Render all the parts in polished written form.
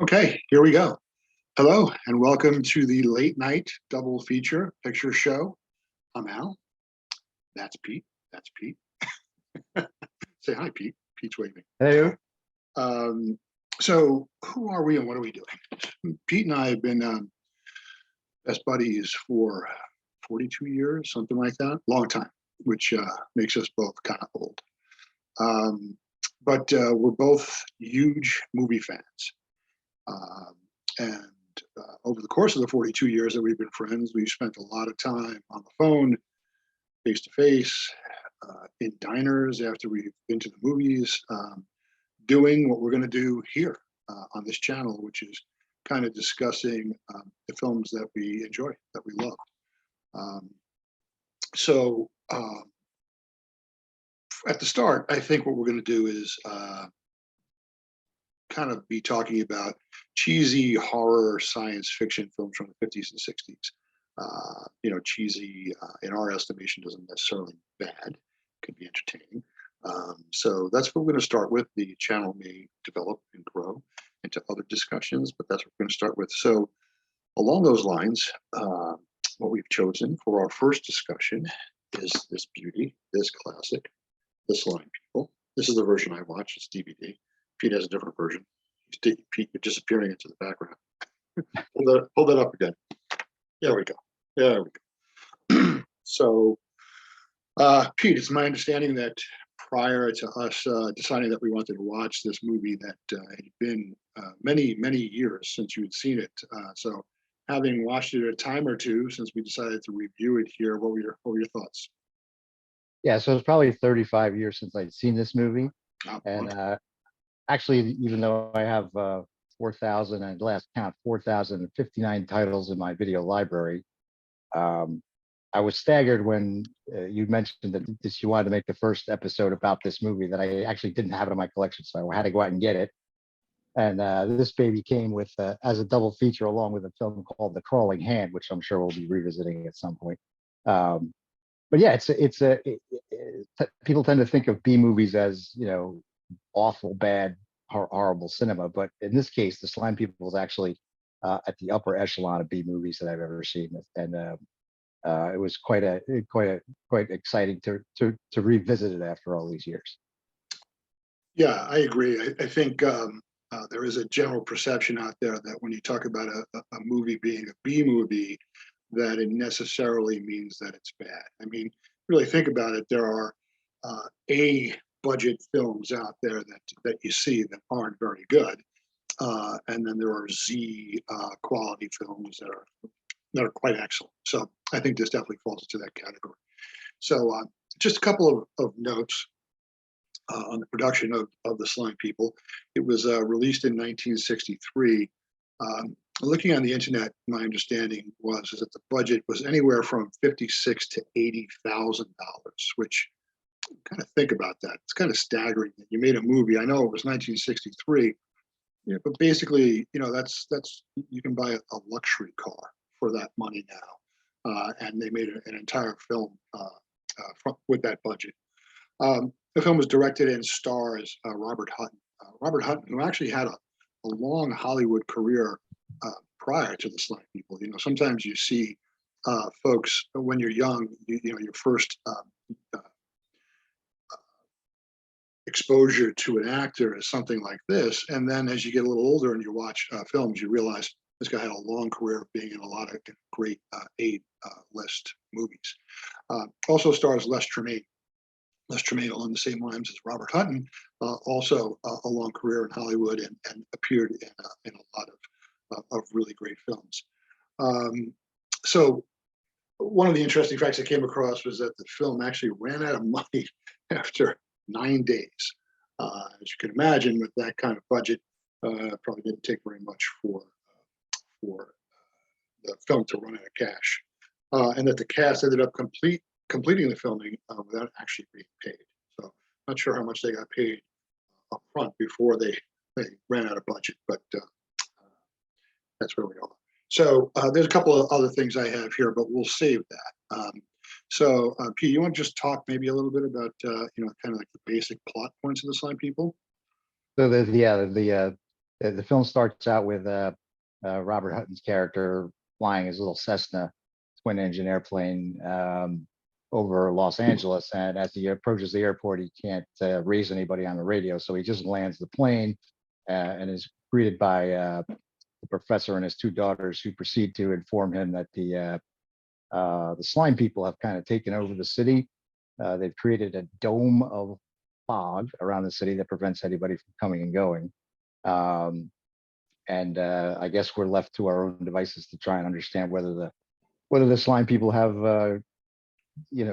Okay, here we go. Hello, and welcome to the late night double feature picture show. I'm Al. That's Pete. That's Pete. Say hi, Pete. Pete's waving. Hey, Um, so, who are we and what are we doing? Pete and I have been best buddies for 42 years, something like that. Long time, which makes us both kind of old. But we're both huge movie fans. Um, and over the course of the 42 years that we've been friends, we've spent a lot of time on the phone, face to face, in diners after we've been to the movies, doing what we're going to do here on this channel, which is kind of discussing the films that we enjoy, that we love. So at the start, I think what we're going to do is kind of be talking about cheesy horror science fiction films from the 50s and 60s. Cheesy in our estimation doesn't necessarily bad, could be entertaining. So that's what we're going to start with. The channel may develop and grow into other discussions, but that's what we're going to start with. So along those lines, what we've chosen for our first discussion is this beauty, this classic, The Slime People. This is the version I watched, it's DVD. Pete has a different version. Pete disappearing into the background. Hold that up again. There we go. There we go. So, Pete, it's my understanding that prior to us deciding that we wanted to watch this movie, that it had been many, many years since you had seen it. So, having watched it a time or two since we decided to review it here, what were your thoughts? yeah, so it's probably 35 years since I'd seen this movie. And actually, even though I have 4,000, at last count, 4,059 titles in my video library, I was staggered when you mentioned that you wanted to make the first episode about this movie, that I actually didn't have it in my collection, so I had to go out and get it. And this baby came with as a double feature along with a film called The Crawling Hand, which I'm sure we'll be revisiting at some point. But yeah, people tend to think of B movies as, awful, bad, horrible cinema. But in this case, The Slime People is actually at the upper echelon of B movies that I've ever seen. And it was quite exciting to revisit it after all these years. Yeah, I agree. I think there is a general perception out there that when you talk about a movie being a B movie, that it necessarily means that it's bad. I mean, really think about it. There are A budget films out there that you see that aren't very good, and then there are Z quality films that are quite excellent. So I think this definitely falls into that category. So just a couple of notes on the production of The Slime People. It was released in 1963. Looking on the internet, my understanding was that the budget was anywhere from $56,000 to $80,000, which kind of think about that. It's kind of staggering that you made a movie. I know it was 1963, but basically, that's you can buy a luxury car for that money now, and they made an entire film with that budget. The film was directed and stars Robert Hutton. Robert Hutton, who actually had a long Hollywood career prior to The Slime People. Sometimes you see folks when you're young, your first exposure to an actor is something like this, and then as you get a little older and you watch films, you realize this guy had a long career of being in a lot of great A-list movies. Also stars Les Tremayne. Les Tremayne, along the same lines as Robert Hutton, also a long career in Hollywood and appeared in a lot of really great films. So one of the interesting facts I came across was that the film actually ran out of money after 9 days. As you can imagine, with that kind of budget, probably didn't take very much for the film to run out of cash, and that the cast ended up completing the filming without actually being paid. So not sure how much they got paid up front before they ran out of budget, but that's where we are. So there's a couple of other things I have here, but we'll save that. So Pete, you want to just talk maybe a little bit about kind of like the basic plot points of The Slime People? So the the film starts out with Robert Hutton's character flying his little Cessna twin engine airplane over Los Angeles. And as he approaches the airport, he can't raise anybody on the radio. So he just lands the plane and is greeted by the professor and his two daughters, who proceed to inform him that the slime people have kind of taken over the city. They've created a dome of fog around the city that prevents anybody from coming and going. And I guess we're left to our own devices to try and understand whether the slime people have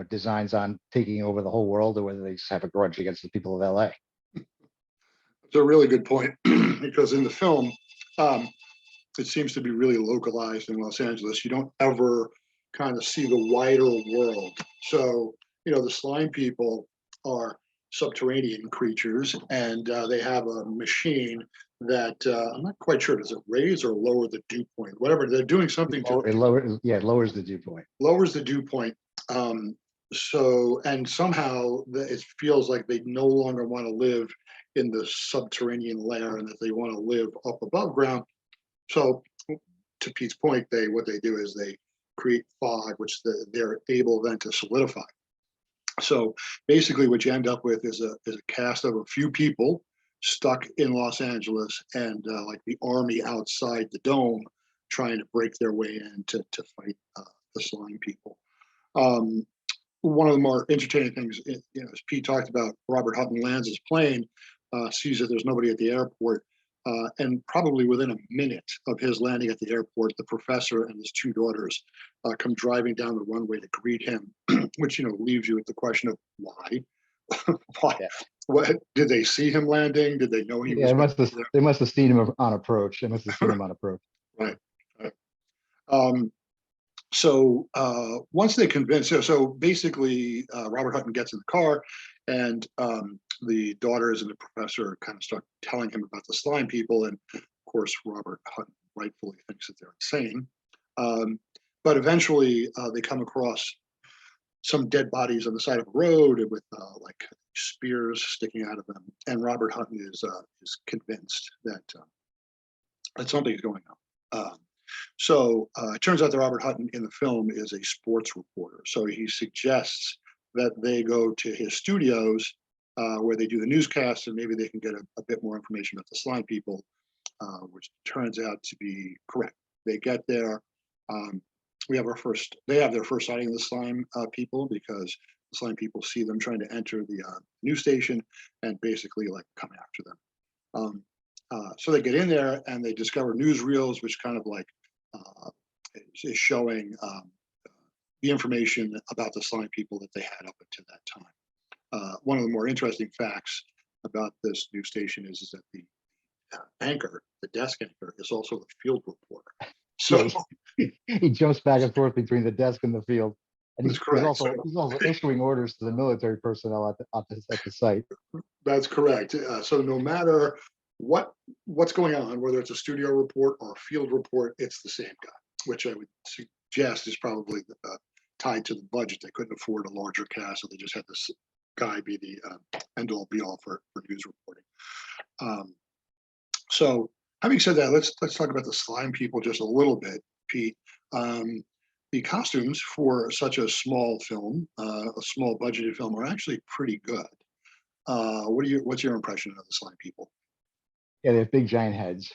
designs on taking over the whole world, or whether they just have a grudge against the people of LA. It's a really good point, because in the film, it seems to be really localized in Los Angeles. You don't ever kind of see the wider world. So, the slime people are subterranean creatures, and they have a machine that I'm not quite sure, does it raise or lower the dew point? Whatever, they're doing something to it lowers the dew point. Lowers the dew point. And somehow it feels like they no longer want to live in the subterranean layer, and that they want to live up above ground. So, to Pete's point, what they do is they create fog, which they're able then to solidify. So basically, what you end up with is a cast of a few people stuck in Los Angeles, and like the army outside the dome, trying to break their way in to fight the slime people. One of the more entertaining things, as Pete talked about, Robert Hutton lands his plane, sees that there's nobody at the airport, and probably within a minute of his landing at the airport, the professor and his two daughters come driving down the runway to greet him, which leaves you with the question of why. Why? Yeah. What did they see him landing? Did they know he was? They must have seen him on approach. They must have seen him on approach. Right. So once they convince, so basically, Robert Hutton gets in the car, and the daughters and the professor kind of start telling him about the slime people, and of course, Robert Hutton rightfully thinks that they're insane. But eventually, they come across some dead bodies on the side of a road with like spears sticking out of them, and Robert Hutton is convinced that something is going on. So it turns out that Robert Hutton in the film is a sports reporter. So he suggests that they go to his studios where they do the newscasts, and maybe they can get a bit more information about the slime people, which turns out to be correct. They get there. They have their first sighting of the slime people, because the slime people see them trying to enter the news station and basically like come after them. So they get in there and they discover newsreels, which kind of like is showing the information about the slime people that they had up until that time. One of the more interesting facts about this news station is that the anchor, the desk anchor, is also the field reporter. So he jumps back and forth between the desk and the field, and he's also issuing orders to the military personnel at the site. That's correct. So no matter what's going on, whether it's a studio report or a field report, it's the same guy, which I would suggest is probably tied to the budget. They couldn't afford a larger cast, so they just had this guy be the end all be all for news reporting. So having said that, let's talk about the slime people just a little bit, Pete. The costumes for such a small film, a small budgeted film, are actually pretty good. What's your impression of the slime people? Yeah, they have big giant heads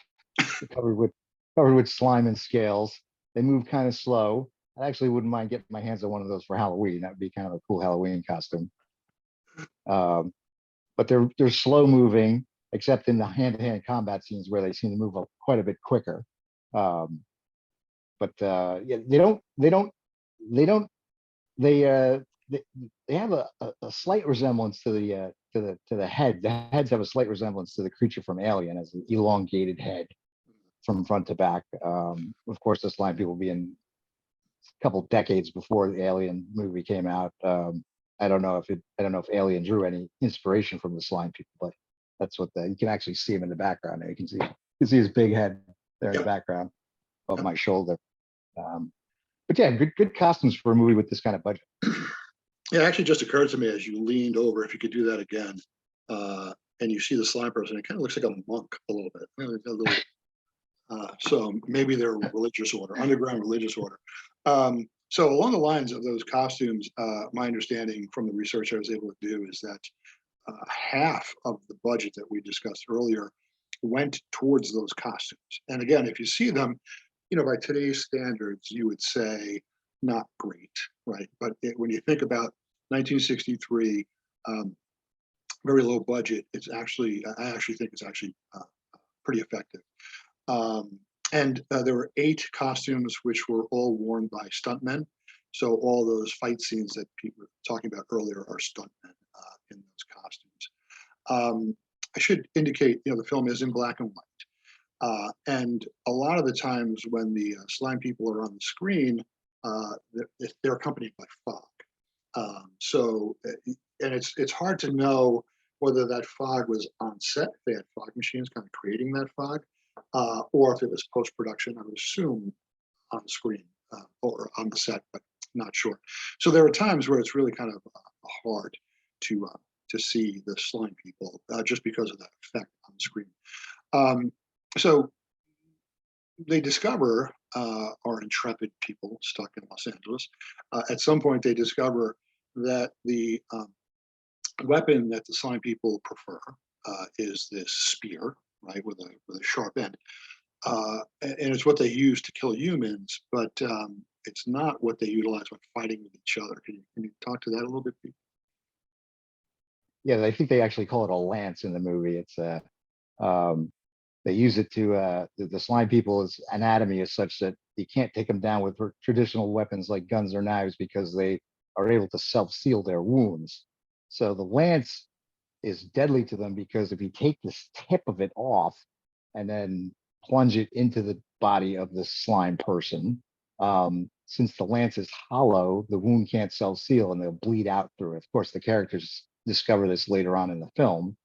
covered with slime and scales. They move kind of slow. I actually wouldn't mind getting my hands on one of those for Halloween. That would be kind of a cool Halloween costume. But they're slow moving, except in the hand-to-hand combat scenes where they seem to move up quite a bit quicker. Yeah, they have a slight resemblance to the head. The heads have a slight resemblance to the creature from Alien, as an elongated head from front to back. Of course, the slime people being a couple decades before the Alien movie came out. I don't know if Alien drew any inspiration from the slime people, but that's what you can actually see him in the background there. You can see his big head there in the background of my shoulder. But yeah, good costumes for a movie with this kind of budget. Yeah, it actually just occurred to me as you leaned over, if you could do that again, and you see the slime person, it kind of looks like a monk a little bit. So maybe they're a religious order, underground religious order. So along the lines of those costumes, my understanding from the research I was able to do is that half of the budget that we discussed earlier went towards those costumes. And again, if you see them, by today's standards, you would say not great, right? But when you think about 1963, very low budget, I actually think it's actually pretty effective. And there were 8 costumes which were all worn by stuntmen. So all those fight scenes that people were talking about earlier are stuntmen in those costumes. I should indicate, the film is in black and white. And a lot of the times when the slime people are on the screen, they're accompanied by fog. And it's hard to know whether that fog was on set, if they had fog machines kind of creating that fog, or if it was post-production. I would assume on the screen or on the set, but not sure. So there are times where it's really kind of hard to see the slime people just because of that effect on the screen. So they discover our intrepid people stuck in Los Angeles. At some point, they discover that the weapon that the slime people prefer is this spear, right, with a sharp end, and it's what they use to kill humans, but it's not what they utilize when fighting with each other. Can you talk to that a little bit, Pete? Yeah, I think they actually call it a lance in the movie. It's they use it to the slime people's anatomy is such that you can't take them down with traditional weapons like guns or knives because they are able to self-seal their wounds. So the lance is deadly to them because if you take this tip of it off and then plunge it into the body of the slime person, since the lance is hollow, the wound can't self-seal and they'll bleed out through it. Of course, the characters discover this later on in the film.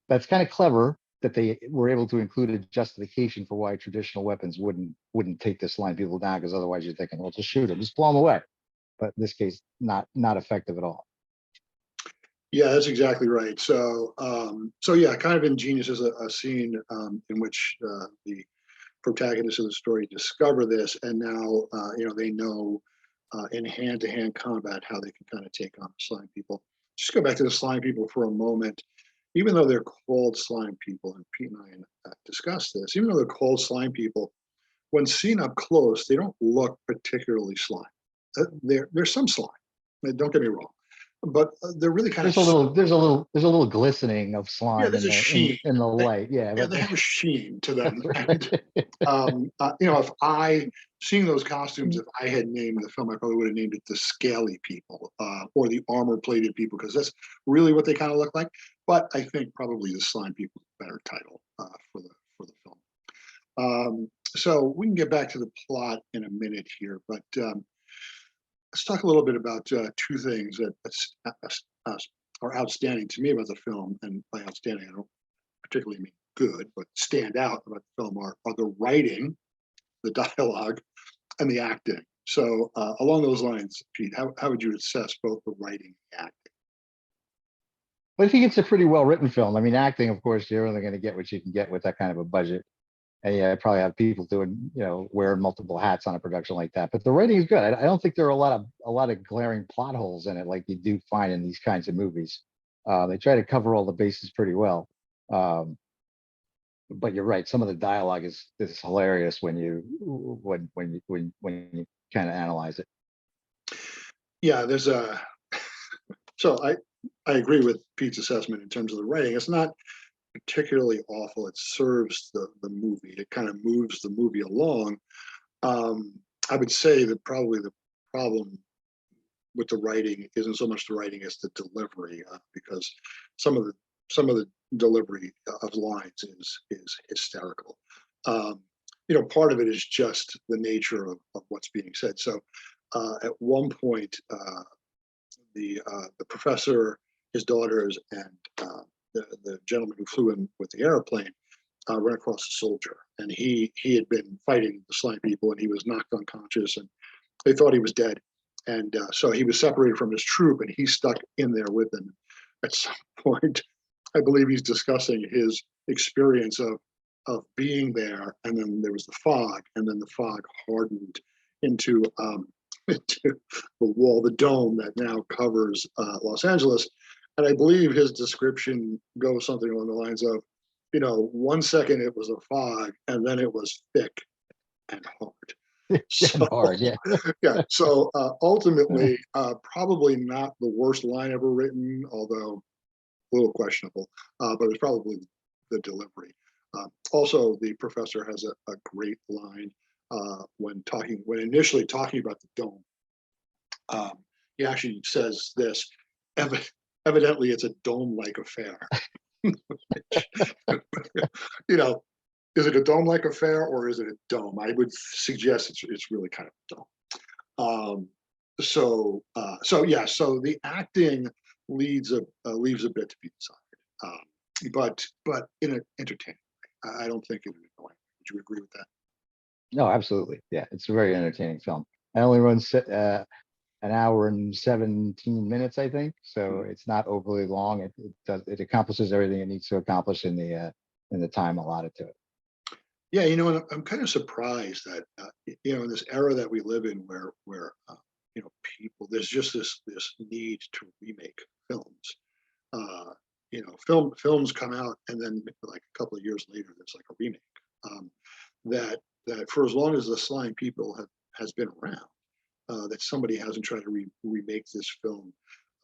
That's kind of clever that they were able to include a justification for why traditional weapons wouldn't take the slime people down, because otherwise you're thinking, well, just shoot them, just blow them away. But in this case, not effective at all. Yeah, that's exactly right. So, yeah, kind of ingenious as a scene in which the protagonists of the story discover this, and now they know in hand-to-hand combat how they can kind of take on the slime people. Just go back to the slime people for a moment. Even though they're called slime people, and Pete and I discussed this, even though they're called slime people, when seen up close, they don't look particularly slime. There's some slime. Don't get me wrong, but they're really kind of there's a little glistening of slime there's a sheen. in the light. Yeah, They have a sheen to them. right. If seeing those costumes, if I had named the film, I probably would have named it the Scaly People or the Armor-Plated People, because that's really what they kind of look like. But I think probably the Slime People is a better title for the film. So we can get back to the plot in a minute here, but let's talk a little bit about 2 things that are outstanding to me about the film. And by outstanding, I don't particularly mean good, but stand out about the film are the writing, the dialogue, and the acting. So along those lines, Pete, how would you assess both the writing and the acting? But I think it's a pretty well written film. I mean, acting, of course, you're only going to get what you can get with that kind of a budget. And yeah, I probably have people doing, wearing multiple hats on a production like that. But the writing is good. I don't think there are a lot of glaring plot holes in it like you do find in these kinds of movies. They try to cover all the bases pretty well. But you're right. Some of the dialogue is hilarious when you kind of analyze it. Yeah, there's a. So I agree with Pete's assessment in terms of the writing. It's not particularly awful. It serves the movie. It kind of moves the movie along. I would say that probably the problem with the writing isn't so much the writing as the delivery, because some of the delivery of lines is hysterical. Part of it is just the nature of what's being said. So at one point, the professor, his daughters, and the gentleman who flew in with the airplane ran across a soldier, and he had been fighting the slime people, and he was knocked unconscious, and they thought he was dead, and so he was separated from his troop, and he stuck in there with them. at some point, I believe he's discussing his experience of being there, and then there was the fog, and then the fog hardened into into the wall, the dome that now covers Los Angeles. And I believe his description goes something along the lines of, 1 second it was a fog, and then it was thick and hard. Getting So hard, yeah. yeah, so ultimately, probably not the worst line ever written, although a little questionable, but it's probably the delivery. Also, the professor has a great line when initially talking about the dome. He actually says this: evidently, it's a dome-like affair. you know, is it a dome-like affair or is it a dome? I would suggest it's really kind of a dome. So the acting leaves a bit to be desired, but in an entertaining way. I don't think in an annoying. Would you agree with that? No, absolutely. Yeah, it's a very entertaining film. It only runs an hour and 17 minutes, I think. So it's not overly long. It accomplishes everything it needs to accomplish in the time allotted to it. Yeah, and I'm kind of surprised that in this era that we live in, where people, there's just this need to remake films. Films come out, and then like a couple of years later, there's like a remake. Um, that for as long as the Slime People has been around, that somebody hasn't tried to remake this film.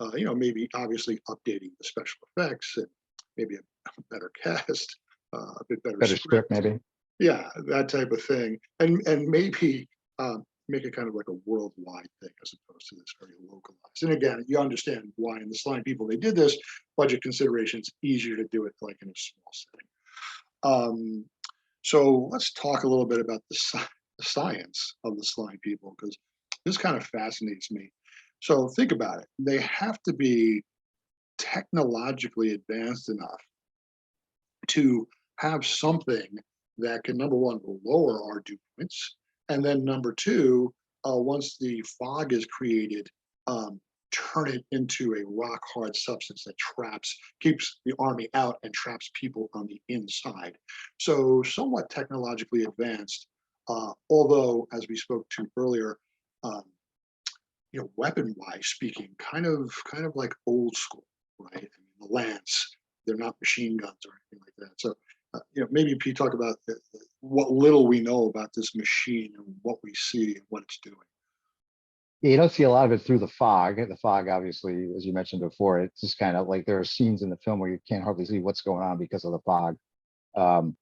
Maybe obviously updating the special effects and maybe a better cast, a bit better Better script, script. maybe. Yeah, that type of thing, and maybe make it kind of like a worldwide thing as opposed to this very localized. And again, you understand why in the Slime People they did this. Budget considerations, easier to do it like in a small setting. So let's talk a little bit about the science of the Slime People, because this kind of fascinates me. So think about it. They have to be technologically advanced enough to have something that can, number one, lower our dew points, and then number two, once the fog is created, turn it into a rock hard substance that keeps the army out and traps people on the inside. So somewhat technologically advanced, although as we spoke to earlier, um, weapon-wise speaking, kind of like old school, right? I mean, the lance, they're not machine guns or anything like that. So, maybe if you talk about what little we know about this machine and what we see and what it's doing. Yeah, you don't see a lot of it through the fog. The fog, obviously, as you mentioned before, it's just kind of like there are scenes in the film where you can't hardly see what's going on because of the fog. Um,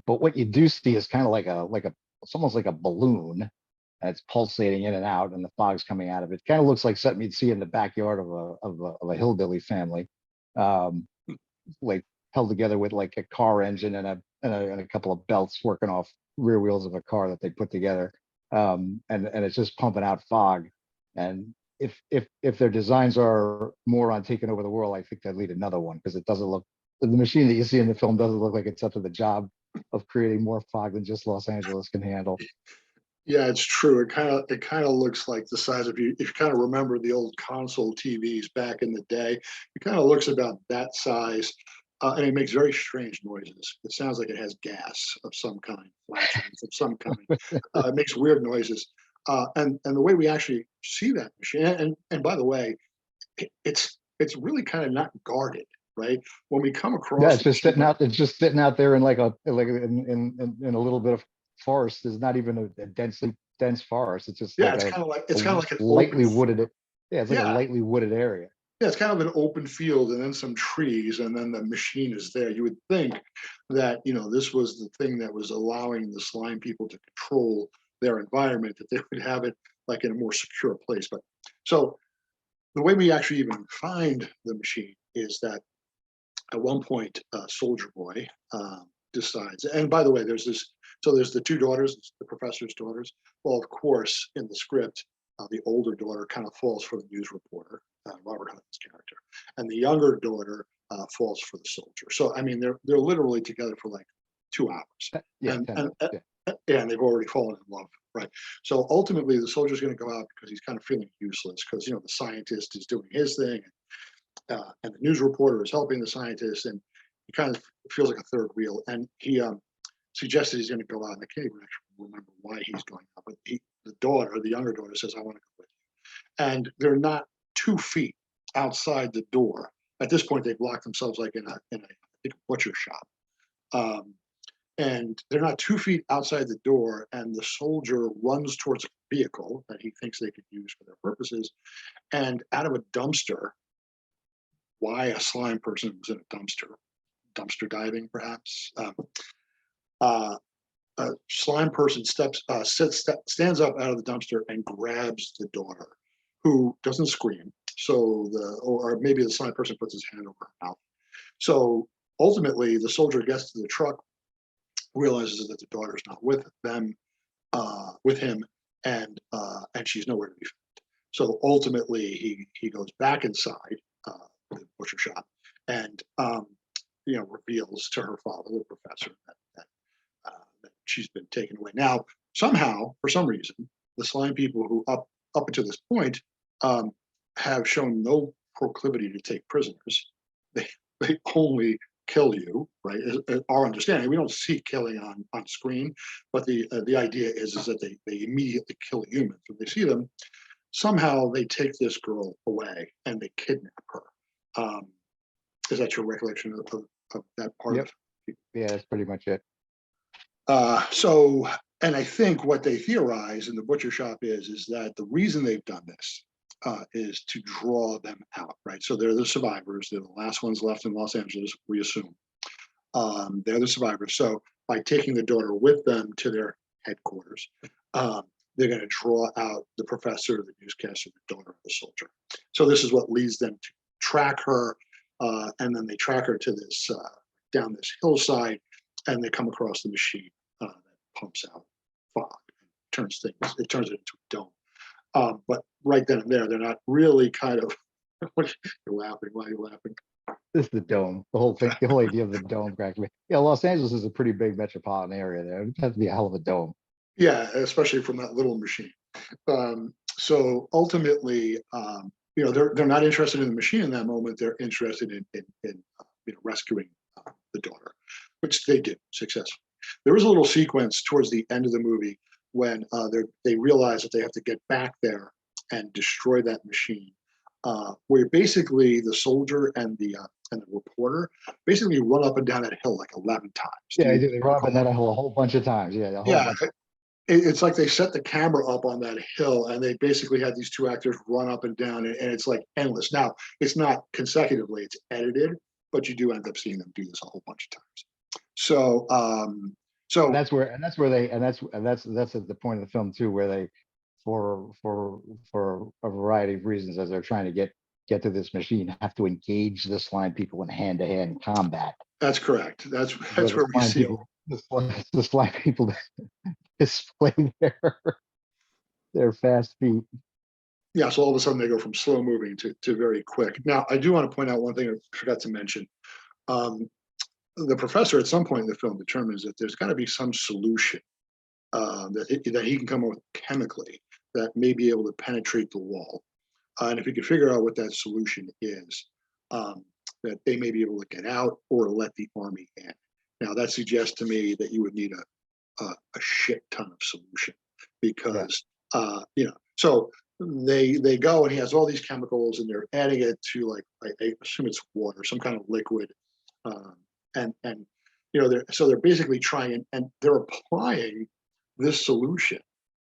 but what you do see is kind of it's almost like a balloon, and it's pulsating in and out, and the fog's coming out of it. Kind of looks like something you'd see in the backyard of a hillbilly family, um, like held together with like a car engine and a couple of belts working off rear wheels of a car that they put together. And it's just pumping out fog. And if their designs are more on taking over the world, I think they'd lead another one, because it doesn't look, the machine that you see in the film doesn't look like it's up to the job of creating more fog than just Los Angeles can handle. Yeah, it's true. It kind of looks like the size of you. If you kind of remember the old console TVs back in the day, it kind of looks about that size, and it makes very strange noises. It sounds like it has gas of some kind, flatulence of some kind. It makes weird noises, and the way we actually see that machine, and by the way, it's really kind of not guarded, right? When we come Yeah, across it's the just machine, sitting out. It's just sitting out there in in a little bit of forest. There's not even a dense forest. It's just yeah, like it's a, kind of like a it's kind of like an open, lightly wooded. Yeah, it's like a yeah, lightly wooded area. yeah, it's kind of an open field and then some trees, and then the machine is there. You would think that, this was the thing that was allowing the Slime People to control their environment, that they would have it like in a more secure place. But so the way we actually even find the machine is that at one point, Soldier Boy decides, and by the way, there's the two daughters, the professor's daughters. Well, of course, in the script, the older daughter kind of falls for the news reporter, Robert Hudson's character, and the younger daughter falls for the soldier. So I mean, they're literally together for like 2 hours, Yeah, and 10 and minutes. Yeah. and they've already fallen in love, right? So ultimately, the soldier's going to go out because he's kind of feeling useless, because the scientist is doing his thing, and the news reporter is helping the scientist, and he kind of feels like a third wheel, and he suggested he's going to go out, and I can't even actually remember why he's going out, but the younger daughter says, I want to go with you. And they're not 2 feet outside the door. At this point, they've locked themselves like in a I think, butcher shop. Um, and they're not 2 feet outside the door, and the soldier runs towards a vehicle that he thinks they could use for their purposes. And out of a dumpster, why a slime person was in a dumpster diving, perhaps. Uh, a slime person stands up out of the dumpster and grabs the daughter, who doesn't scream. So or maybe the slime person puts his hand over her mouth. So ultimately, the soldier gets to the truck, realizes that the daughter's not with them, with him, and she's nowhere to be found. So ultimately, he goes back inside the butcher shop, and reveals to her father, the professor, that she's been taken away. Now, somehow, for some reason, the slime people who up until this point um, have shown no proclivity to take prisoners. They they only kill you, right? Our understanding. We don't see killing on screen, but the idea is that they immediately kill humans when they see them. Somehow they take this girl away and they kidnap her. Is that your recollection of that part? Yep. Yeah, that's pretty much it. And I think what they theorize in the butcher shop is that the reason they've done this is to draw them out, right? So they're the survivors. They're the last ones left in Los Angeles, we assume. They're the survivors. So by taking the daughter with them to their headquarters, they're going to draw out the professor, the newscaster, the daughter of the soldier. So this is what leads them to track her, and then they track her to this down this hillside, and they come across the machine that pumps out fog, and it turns it into a dome. But right then and there, they're not really kind of. You're laughing. Why are you laughing? This is the dome. The whole thing, the whole idea of the dome cracked me. Yeah, Los Angeles is a pretty big metropolitan area there. It has to be a hell of a dome. Yeah, especially from that little machine. So ultimately, they're not interested in the machine in that moment. They're interested in rescuing the daughter, which they did successfully. There was a little sequence towards the end of the movie when they realize that they have to get back there and destroy that machine, where basically the soldier and the reporter basically run up and down that hill like 11 times. Yeah, they run up and that a whole bunch of times. Yeah, a whole Yeah, bunch. it's like they set the camera up on that hill and they basically had these two actors run up and down, and it's like endless. Now, it's not consecutively, it's edited, but you do end up seeing them do this a whole bunch of times. So, And that's where that's at the point of the film too, where they, for a variety of reasons, as they're trying to get to this machine, have to engage the slime people in hand-to-hand combat. that's correct. That's Where where we see people, the slime people display their fast feet. Yeah, so all of a sudden they go from slow moving to very quick. Now, I do want to point out one thing I forgot to mention. The professor at some point in the film determines that there's got to be some solution that he can come up with chemically that may be able to penetrate the wall. And if he could figure out what that solution is, that they may be able to get out or let the army in. Now, that suggests to me that you would need a shit ton of solution because, so they go and he has all these chemicals and they're adding it to, like, I assume it's water, some kind of liquid. And they're basically trying, and they're applying this solution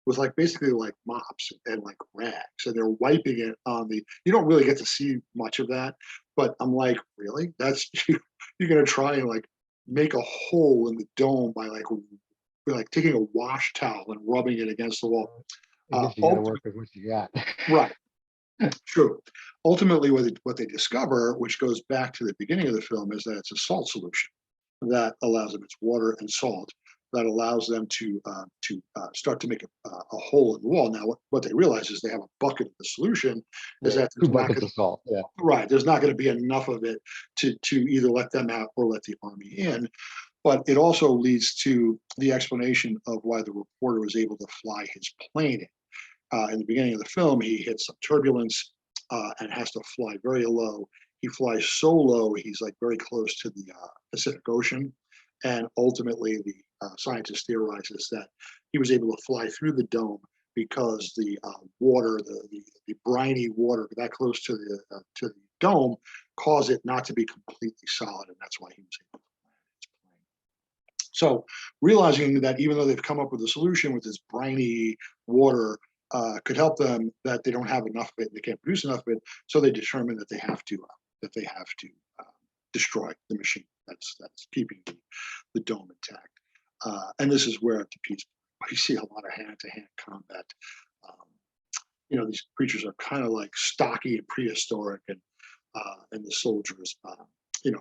with, like, basically like mops and like rags, and they're wiping it on you don't really get to see much of that, but I'm like, really? That's you're gonna try and like make a hole in the dome by like taking a wash towel and rubbing it against the wall. I guess you got to work with what you got. Right. True. Ultimately, what they discover, which goes back to the beginning of the film, is that it's a salt solution that allows them. It's water and salt that allows them to start to make a hole in the wall. Now, what they realize is they have a bucket of the solution. Is that 2 buckets of salt? Yeah. Right. There's not going to be enough of it to either let them out or let the army in. But it also leads to the explanation of why the reporter was able to fly his plane in. In the beginning of the film, he hits some turbulence and has to fly very low. he flies so low, he's like very close to the Pacific Ocean. And ultimately, the scientist theorizes that he was able to fly through the dome because the water, the briny water that close to the dome, caused it not to be completely solid, and that's why he was able to land his plane. So, realizing that even though they've come up with a solution with this briny water could help them, that they don't have enough of it, they can't produce enough of it, so they determine that they have to destroy the machine that's keeping the dome intact. And this is where, to Pete's point, we see a lot of hand-to-hand combat. These creatures are kind of like stocky and prehistoric, and the soldiers, and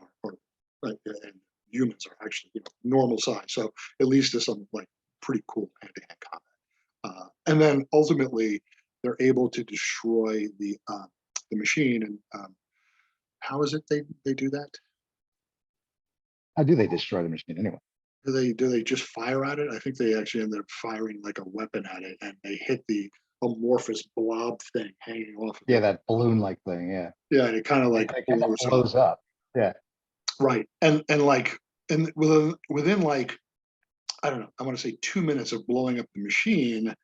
humans are actually normal size. So at least there's some like pretty cool hand-to-hand combat. And then ultimately, they're able to destroy the machine. And how is it they do that? How do they destroy the machine anyway? Do they just fire at it? I think they actually end up firing like a weapon at it, and they hit the amorphous blob thing hanging off of Yeah, it. that balloon-like thing. Yeah. Yeah, and it kind of like It kind of blows up. Yeah. Right, and like, and within like, I don't know, I want to say 2 minutes of blowing up the machine,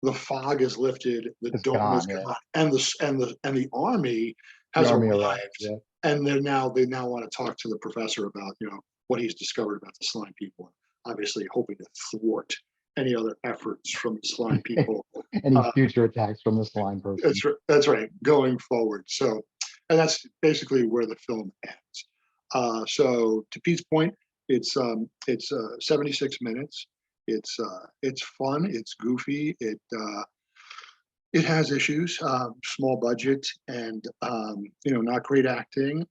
the fog is lifted, the It's dome is gone. Yeah. gone, and the army The has army arrives. arrived, Yeah. and they now want to talk to the professor about what he's discovered about the slime people, obviously hoping to thwart any other efforts from the slime people. Any future attacks from the slime person. That's right, going forward. So, and that's basically where the film ends. So, to Pete's point, it's 76 minutes. It's fun. It's goofy. It has issues, small budget, and not great acting.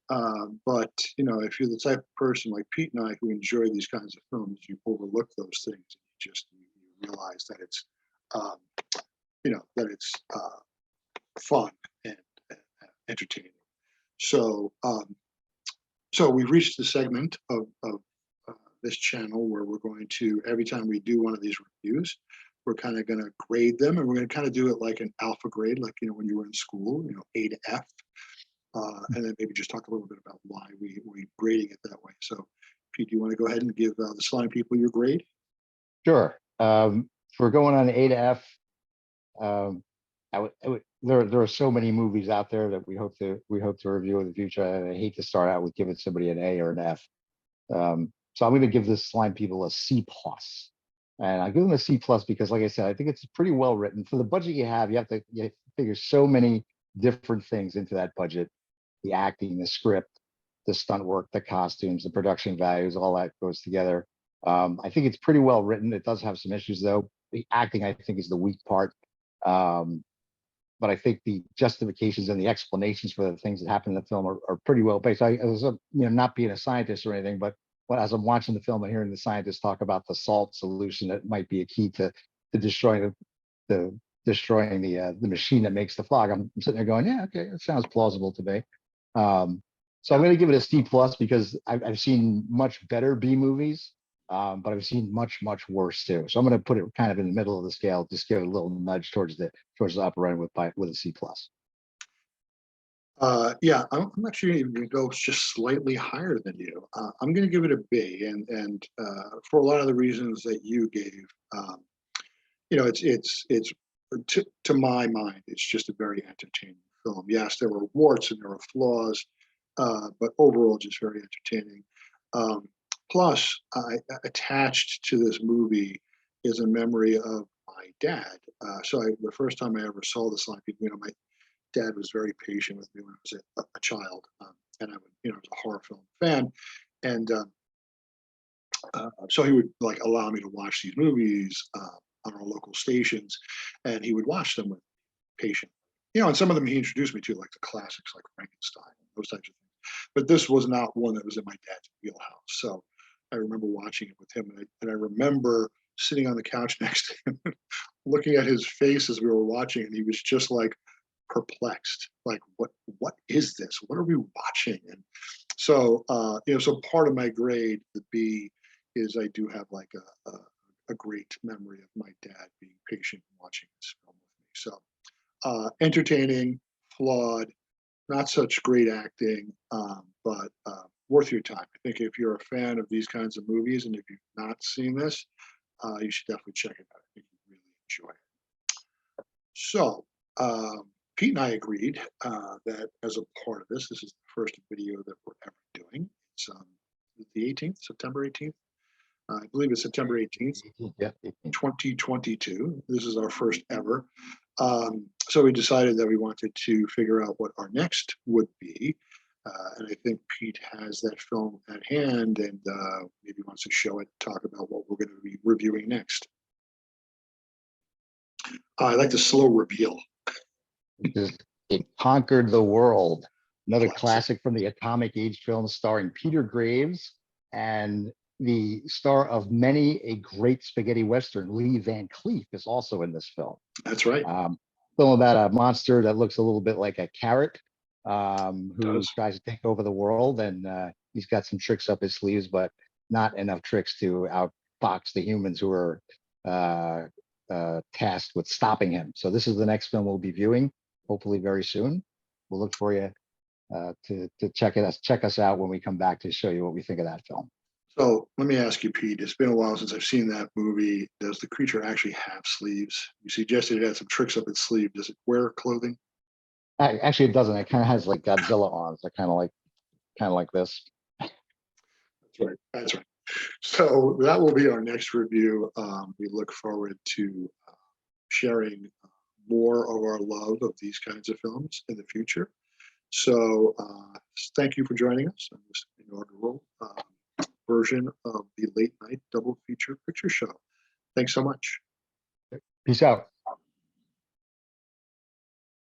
But if you're the type of person like Pete and I who enjoy these kinds of films, you overlook those things. You realize that it's um, fun and entertaining. So we've reached the segment of this channel where we're going to, every time we do one of these reviews, we're kind of going to grade them, and we're going to kind of do it like an alpha grade, like when you were in school, A to F, and then maybe just talk a little bit about why we're grading it that way. So, Pete, do you want to go ahead and give the slime people your grade? Sure. If we're going on A to F, there are so many movies out there that we hope to review in the future. And I hate to start out with giving somebody an A or an F. So I'm going to give this Slime People a C plus, and I give them a C plus because, like I said, I think it's pretty well written for the budget you have. You have to figure so many different things into that budget: the acting, the script, the stunt work, the costumes, the production values, all that goes together. I think it's pretty well written. It does have some issues though. The acting, I think, is the weak part. But I think the justifications and the explanations for the things that happen in the film are pretty well based. I was, not being a scientist or anything, but as I'm watching the film and hearing the scientists talk about the salt solution that might be a key to destroying the machine that makes the fog, I'm sitting there going, yeah, okay, it sounds plausible to me. So I'm going to give it a C plus because I've seen much better B movies, but I've seen much worse too. So I'm going to put it kind of in the middle of the scale, just give it a little nudge towards the upper end with a C plus. Yeah, I'm actually even going to go just slightly higher than you. I'm going to give it a B, and for a lot of the reasons that you gave. It's to my mind, it's just a very entertaining film. Yes, there were warts and there were flaws, but overall, just very entertaining. Plus, attached to this movie is a memory of my dad. The first time I ever saw the Slime People, my dad was very patient with me when I was a child, and I would, was a horror film fan, and so he would like allow me to watch these movies on our local stations, and he would watch them with patience. And some of them he introduced me to, like the classics, like Frankenstein, those types of things. But this was not one that was in my dad's wheelhouse. So I remember watching it with him, and I remember sitting on the couch next to him, looking at his face as we were watching, and he was just like perplexed, like what is this? What are we watching? And so so part of my grade, the B, is I do have like a great memory of my dad being patient watching this film with me. So entertaining, flawed, not such great acting, but worth your time. I think if you're a fan of these kinds of movies, and if you've not seen this, you should definitely check it out. I think you'd really enjoy it. So, Pete and I agreed that as a part of this is the first video that we're ever doing. It's the 18th, September 18th. I believe it's September 18th, Yeah. 2022. This is our first ever. So we decided that we wanted to figure out what our next would be. And I think Pete has that film at hand and maybe wants to show it, talk about what we're going to be reviewing next. I like the slow reveal. It conquered the world. Another Classic. classic from the Atomic Age film starring Peter Graves and the star of many a great spaghetti western, Lee Van Cleef, is also in this film. That's right. Film about a monster that looks a little bit like a carrot, who tries to take over the world, and he's got some tricks up his sleeves, but not enough tricks to outfox the humans who are tasked with stopping him. So this is the next film we'll be viewing, hopefully very soon. We'll look for you to check us out when we come back to show you what we think of that film. So let me ask you, Pete, it's been a while since I've seen that movie. Does the creature actually have sleeves? You suggested it had some tricks up its sleeve. Does it wear clothing? Actually, it doesn't. It kind of has like Godzilla arms. Kind of like this. That's right. That's right. So that will be our next review. We look forward to sharing more of our love of these kinds of films in the future. So thank you for joining us on this inaugural version of the Late Night Double Feature Picture Show. Thanks so much. Peace out.